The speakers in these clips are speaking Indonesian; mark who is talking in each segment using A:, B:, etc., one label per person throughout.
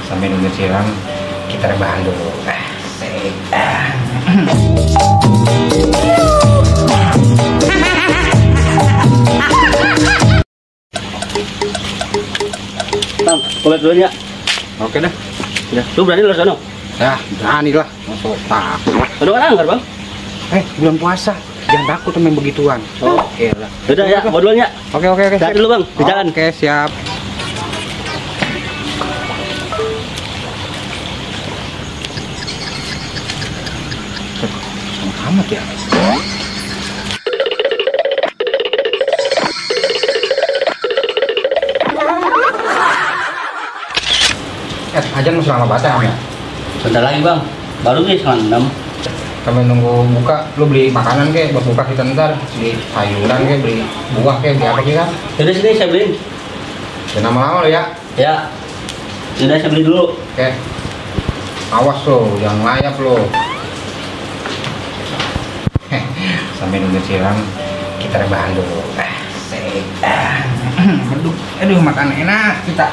A: Sambil nunggu siram, kita rebahan dulu.
B: Bang, kulit dulu ya.
A: Oke dah.
B: Ya, lu berani lu sono?
A: Ya, berani lah. Masuk takut.
B: Sono kan anggar, Bang.
A: Bulan puasa. Jangan takut sama yang begituan.
B: Oke lah. Udah ya, mau duluan ya.
A: Oke.
B: Dah dulu, Bang. Di jalan.
A: Oke, siap. Sama amat ya. Ajan masih lama banget ya?
B: Bentar lagi, Bang. Baru nih setengah 6.
A: Sambil nunggu buka, lu beli makanan kek buat buka kita ntar, beli sayuran kek, beli buah kek, beli apa kek kan?
B: Yaudah sini saya beliin.
A: Jangan lama-lama lo ya.
B: Ya. Yaudah saya beli dulu.
A: Oke. Awas lo, jangan layap lo. Sambil nunggu siram, kita rebahan dulu. Aduh, makan enak kita.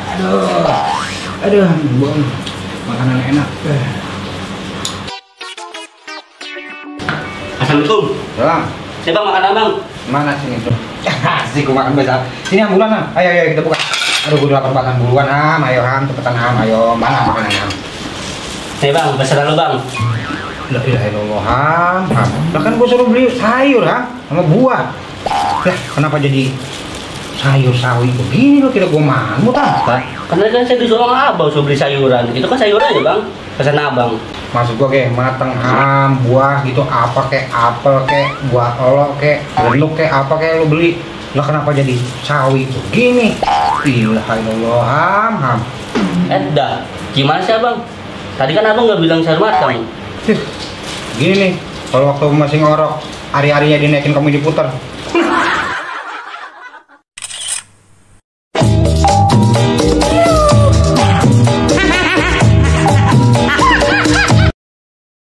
A: Aduh, bom. Makanan enak.
B: Assalamualaikum.
A: Bang.
B: Nih Bang, makan Bang.
A: Mana sini tuh? Asik gua makan besar. Sini ambulan Ham. Ayo kita buka. Aduh, gua udah lapar banget buruan Ham. Ayo Ham, cepetan Ham. Ayo, mana makanan Ham?
B: Nih Bang, pesanan lu Bang.
A: La ilaha illallah Ham. Lah kan gua suruh beli sayur Ham sama buah. Lah, kenapa jadi sayur sawi begini lo, kira gua mangut ah?
B: Karena kan saya disuruh sama Abang suruh beli sayuran. Itu kan sayuran ya Bang. Pesan Abang.
A: Maksud gua kayak mateng Ham, buah gitu apa kek, apel kek, buah olok kek, geluk kek, apa kek lo beli. Lah kenapa jadi sawi begini? Ilaha illallah Ham.
B: Dah. Gimana sih Abang? Tadi kan Abang nggak bilang sayur matang.
A: Gini nih, kalau waktu masih ngorok, hari-harinya dinaikin kamu diputer.